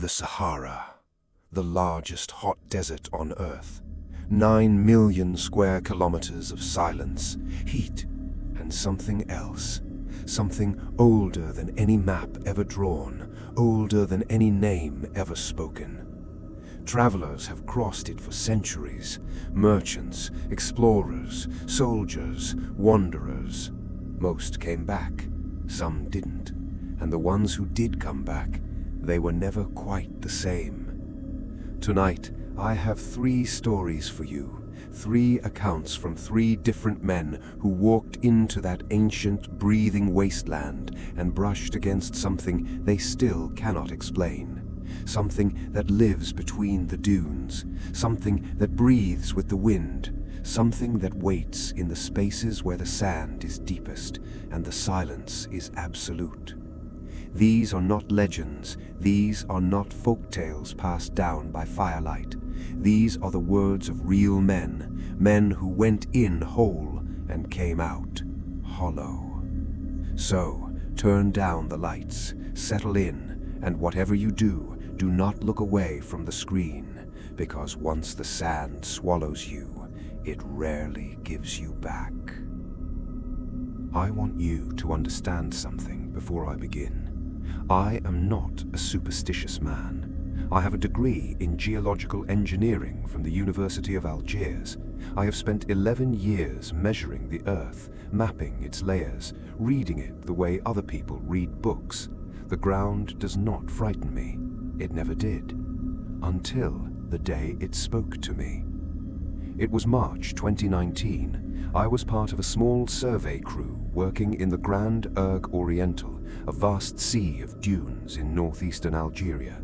The Sahara, the largest hot desert on Earth. 9 million square kilometers of silence, heat, and something else. Something older than any map ever drawn, older than any name ever spoken. Travelers have crossed it for centuries. Merchants, explorers, soldiers, wanderers. Most came back, some didn't. And the ones who did come back, they were never quite the same. Tonight, I have 3 stories for you. 3 accounts from 3 different men who walked into that ancient, breathing wasteland and brushed against something they still cannot explain. Something that lives between the dunes. Something that breathes with the wind. Something that waits in the spaces where the sand is deepest and the silence is absolute. These are not legends. These are not folk tales passed down by firelight. These are the words of real men, men who went in whole and came out hollow. So, turn down the lights, settle in, and whatever you do, do not look away from the screen, because once the sand swallows you, it rarely gives you back. I want you to understand something before I begin. I am not a superstitious man. I have a degree in geological engineering from the University of Algiers. I have spent 11 years measuring the Earth, mapping its layers, reading it the way other people read books. The ground does not frighten me. It never did. Until the day it spoke to me. It was March 2019. I was part of a small survey crew working in the Grand Erg Oriental, a vast sea of dunes in northeastern Algeria.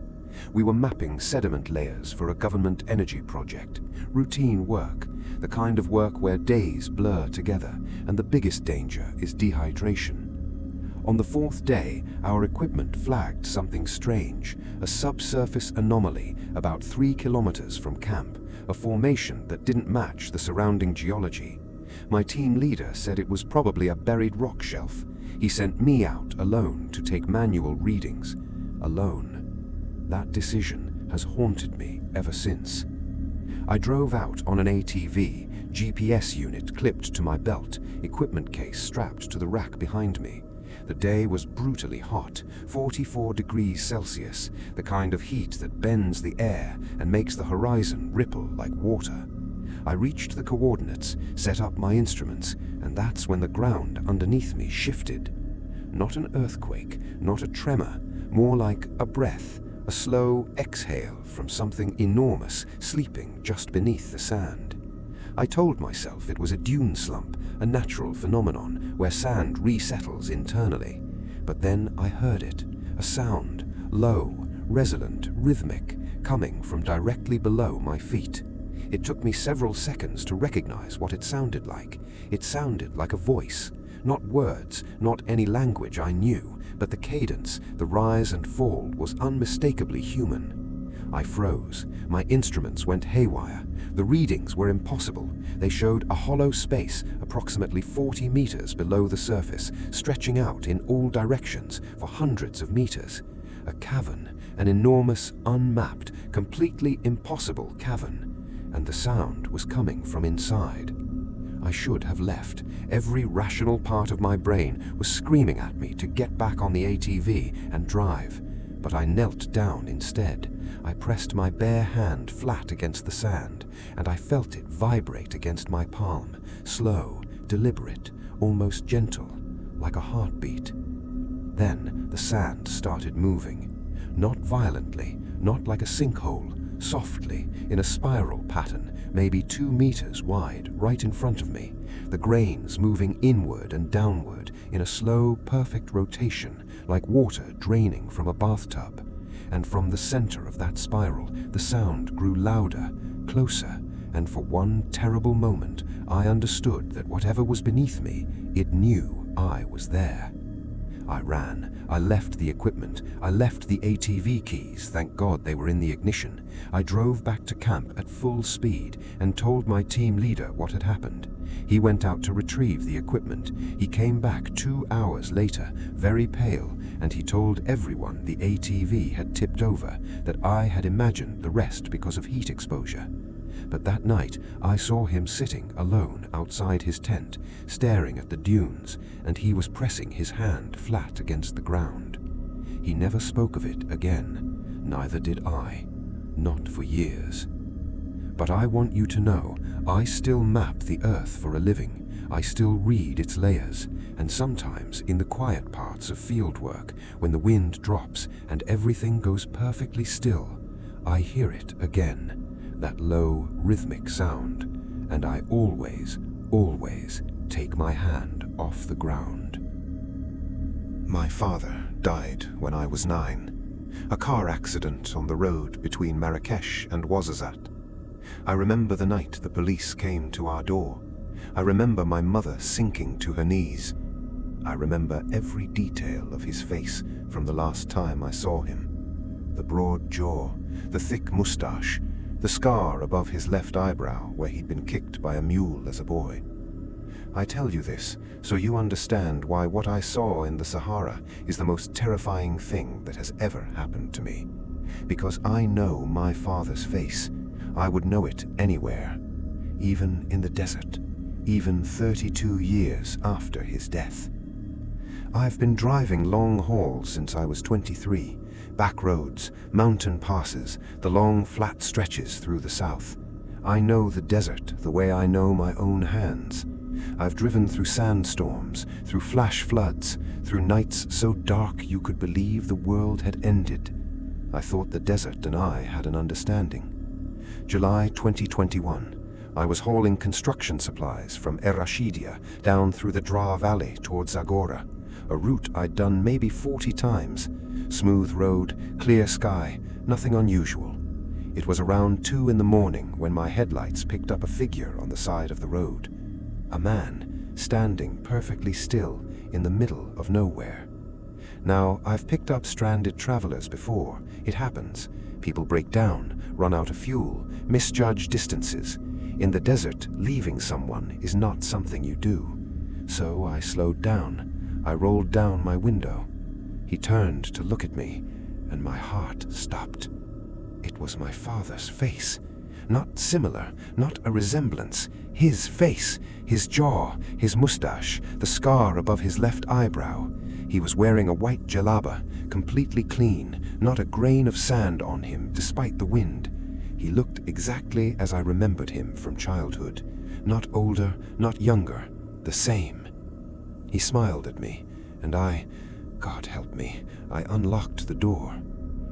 We were mapping sediment layers for a government energy project. Routine work, the kind of work where days blur together, and the biggest danger is dehydration. On the 4th day, our equipment flagged something strange, a subsurface anomaly about 3 kilometers from camp, a formation that didn't match the surrounding geology. My team leader said it was probably a buried rock shelf. He sent me out alone to take manual readings. Alone. That decision has haunted me ever since. I drove out on an ATV, GPS unit clipped to my belt, equipment case strapped to the rack behind me. The day was brutally hot, 44 degrees Celsius, the kind of heat that bends the air and makes the horizon ripple like water. I reached the coordinates, set up my instruments, and that's when the ground underneath me shifted. Not an earthquake, not a tremor, more like a breath, a slow exhale from something enormous sleeping just beneath the sand. I told myself it was a dune slump, a natural phenomenon where sand resettles internally. But then I heard it, a sound, low, resonant, rhythmic, coming from directly below my feet. It took me several seconds to recognize what it sounded like. It sounded like a voice. Not words, not any language I knew, but the cadence, the rise and fall was unmistakably human. I froze. My instruments went haywire. The readings were impossible. They showed a hollow space approximately 40 meters below the surface, stretching out in all directions for hundreds of meters. A cavern, an enormous, unmapped, completely impossible cavern. And the sound was coming from inside. I should have left. Every rational part of my brain was screaming at me to get back on the ATV and drive. But I knelt down instead. I pressed my bare hand flat against the sand, and I felt it vibrate against my palm, slow, deliberate, almost gentle, like a heartbeat. Then the sand started moving. Not violently, not like a sinkhole, softly, in a spiral pattern, maybe 2 meters wide, right in front of me, the grains moving inward and downward in a slow, perfect rotation, like water draining from a bathtub. And from the center of that spiral, the sound grew louder, closer, and for one terrible moment, I understood that whatever was beneath me, it knew I was there. I ran. I left the equipment. I left the ATV keys. Thank God they were in the ignition. I drove back to camp at full speed and told my team leader what had happened. He went out to retrieve the equipment. He came back 2 hours later, very pale, and he told everyone the ATV had tipped over, that I had imagined the rest because of heat exposure. But that night, I saw him sitting alone outside his tent, staring at the dunes, and he was pressing his hand flat against the ground. He never spoke of it again, neither did I, not for years. But I want you to know, I still map the Earth for a living. I still read its layers, and sometimes in the quiet parts of field work, when the wind drops and everything goes perfectly still, I hear it again. That low, rhythmic sound, and I always, always take my hand off the ground. My father died when I was 9. A car accident on the road between Marrakesh and Ouarzazate. I remember the night the police came to our door. I remember my mother sinking to her knees. I remember every detail of his face from the last time I saw him. The broad jaw, the thick mustache, the scar above his left eyebrow where he'd been kicked by a mule as a boy. I tell you this so you understand why what I saw in the Sahara is the most terrifying thing that has ever happened to me. Because I know my father's face. I would know it anywhere, even in the desert, even 32 years after his death. I've been driving long haul since I was 23. Back roads, mountain passes, the long flat stretches through the south. I know the desert the way I know my own hands. I've driven through sandstorms, through flash floods, through nights so dark you could believe the world had ended. I thought the desert and I had an understanding. July 2021. I was hauling construction supplies from Er Rashidia down through the Dra Valley towards Zagora, a route I'd done maybe 40 times. Smooth road, clear sky, nothing unusual. It was around 2 in the morning when my headlights picked up a figure on the side of the road. A man, standing perfectly still in the middle of nowhere. Now, I've picked up stranded travelers before. It happens. People break down, run out of fuel, misjudge distances. In the desert, leaving someone is not something you do. So I slowed down. I rolled down my window. He turned to look at me, and my heart stopped. It was my father's face. Not similar, not a resemblance. His face, his jaw, his mustache, the scar above his left eyebrow. He was wearing a white jalaba, completely clean, not a grain of sand on him despite the wind. He looked exactly as I remembered him from childhood. Not older, not younger, the same. He smiled at me, and God help me, I unlocked the door.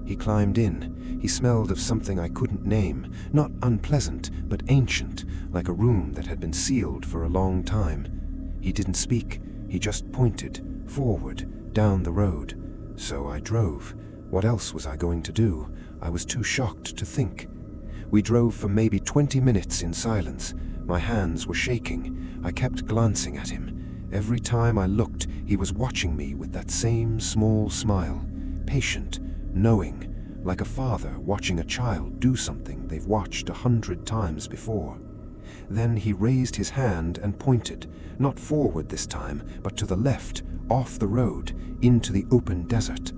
He climbed in. He smelled of something I couldn't name, not unpleasant, but ancient, like a room that had been sealed for a long time. He didn't speak, he just pointed, forward, down the road. So I drove. What else was I going to do? I was too shocked to think. We drove for maybe 20 minutes in silence. My hands were shaking. I kept glancing at him. Every time I looked, he was watching me with that same small smile, patient, knowing, like a father watching a child do something they've watched 100 times before. Then he raised his hand and pointed, not forward this time, but to the left, off the road, into the open desert.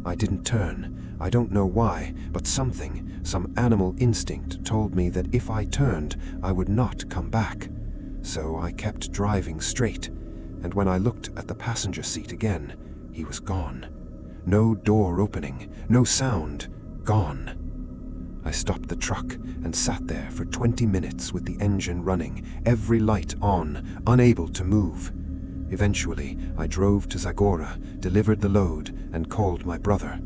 I didn't turn. I don't know why, but some animal instinct told me that if I turned, I would not come back. So I kept driving straight, and when I looked at the passenger seat again, he was gone. No door opening, no sound, gone. I stopped the truck and sat there for 20 minutes with the engine running, every light on, unable to move. Eventually, I drove to Zagora, delivered the load, and called my brother.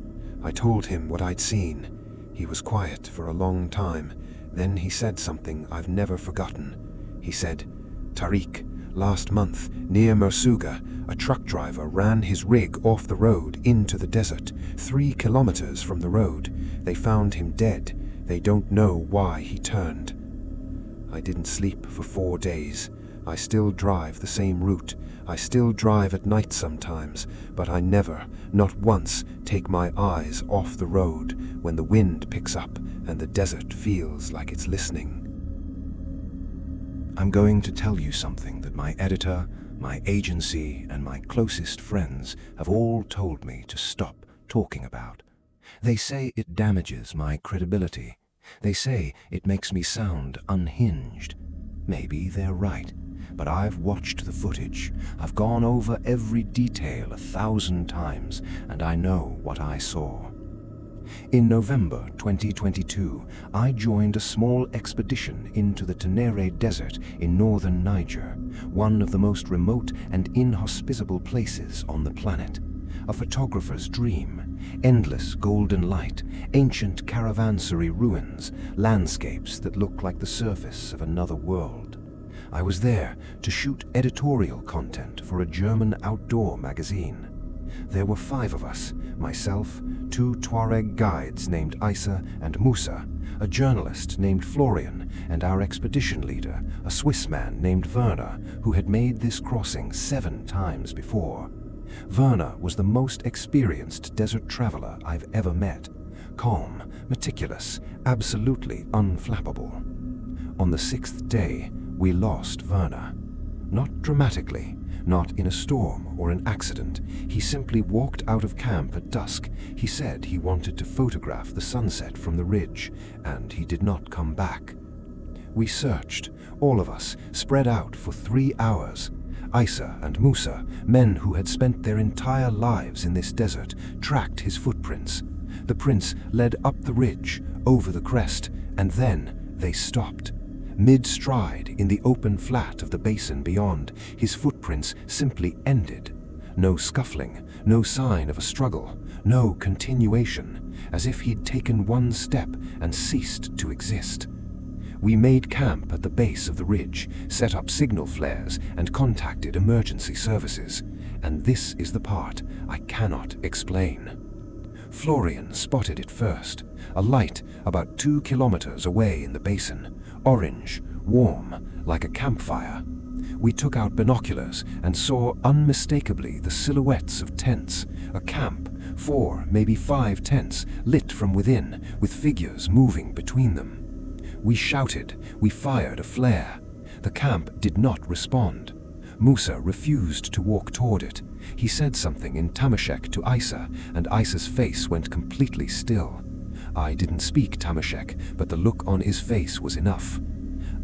I told him what I'd seen. He was quiet for a long time. Then he said something I've never forgotten. He said, "Tariq, last month, near Mersuga, a truck driver ran his rig off the road into the desert, 3 kilometers from the road. They found him dead. They don't know why he turned." I didn't sleep for 4 days. I still drive the same route. I still drive at night sometimes, but I never, not once, take my eyes off the road when the wind picks up and the desert feels like it's listening. I'm going to tell you something that my editor, my agency, and my closest friends have all told me to stop talking about. They say it damages my credibility. They say it makes me sound unhinged. Maybe they're right, but I've watched the footage. I've gone over every detail 1,000 times, and I know what I saw. In November 2022, I joined a small expedition into the Tenere Desert in northern Niger, one of the most remote and inhospitable places on the planet. A photographer's dream, endless golden light, ancient caravansary ruins, landscapes that look like the surface of another world. I was there to shoot editorial content for a German outdoor magazine. There were 5 of us, myself, 2 Tuareg guides named Isa and Musa, a journalist named Florian, and our expedition leader, a Swiss man named Werner, who had made this crossing 7 times before. Werner was the most experienced desert traveler I've ever met. Calm, meticulous, absolutely unflappable. On the 6th day, we lost Werner. Not dramatically, not in a storm or an accident. He simply walked out of camp at dusk. He said he wanted to photograph the sunset from the ridge, and he did not come back. We searched, all of us, spread out for 3 hours. Isa and Musa, men who had spent their entire lives in this desert, tracked his footprints. The prints led up the ridge, over the crest, and then they stopped. Mid-stride, in the open flat of the basin beyond, his footprints simply ended. No scuffling, no sign of a struggle, no continuation, as if he'd taken one step and ceased to exist. We made camp at the base of the ridge, set up signal flares, and contacted emergency services. And this is the part I cannot explain. Florian spotted it first, a light about 2 kilometers away in the basin, orange, warm, like a campfire. We took out binoculars and saw unmistakably the silhouettes of tents, a camp, 4, maybe 5 tents, lit from within, with figures moving between them. We shouted, we fired a flare. The camp did not respond. Musa refused to walk toward it. He said something in Tamashek to Isa, and Isa's face went completely still. I didn't speak Tamashek, but the look on his face was enough.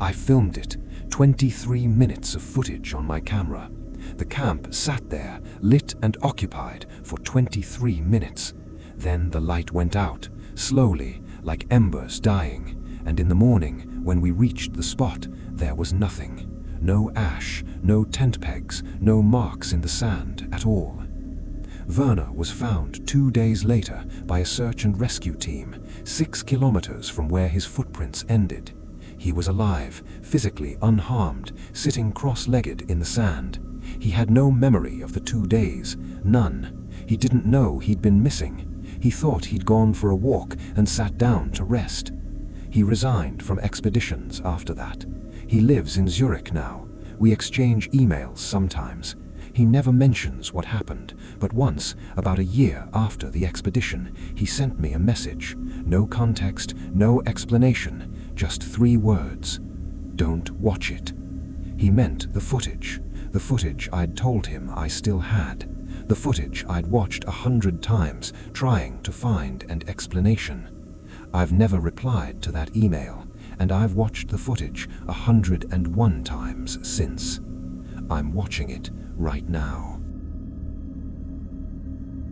I filmed it, 23 minutes of footage on my camera. The camp sat there, lit and occupied, for 23 minutes. Then the light went out, slowly, like embers dying, and in the morning, when we reached the spot, there was nothing. No ash, no tent pegs, no marks in the sand at all. Werner was found 2 days later by a search and rescue team, 6 kilometers from where his footprints ended. He was alive, physically unharmed, sitting cross-legged in the sand. He had no memory of the 2 days, none. He didn't know he'd been missing. He thought he'd gone for a walk and sat down to rest. He resigned from expeditions after that. He lives in Zurich now. We exchange emails sometimes. He never mentions what happened, but once, about a year after the expedition, he sent me a message. No context, no explanation, just 3 words. Don't watch it. He meant the footage I'd told him I still had. The footage I'd watched 100 times, trying to find an explanation. I've never replied to that email, and I've watched the footage 101 times since. I'm watching it right now.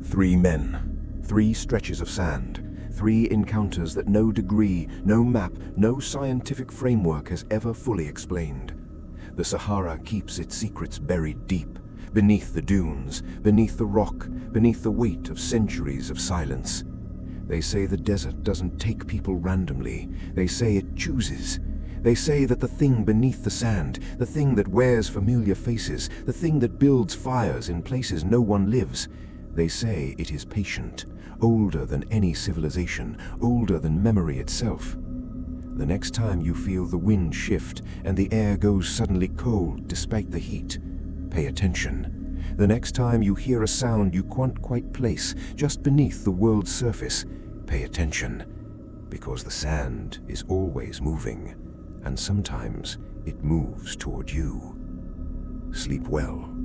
3 men, 3 stretches of sand, 3 encounters that no degree, no map, no scientific framework has ever fully explained. The Sahara keeps its secrets buried deep, beneath the dunes, beneath the rock, beneath the weight of centuries of silence. They say the desert doesn't take people randomly. They say it chooses. They say that the thing beneath the sand, the thing that wears familiar faces, the thing that builds fires in places no one lives, they say it is patient, older than any civilization, older than memory itself. The next time you feel the wind shift and the air goes suddenly cold despite the heat, pay attention. The next time you hear a sound you can't quite place just beneath the world's surface, pay attention. Because the sand is always moving, and sometimes it moves toward you. Sleep well.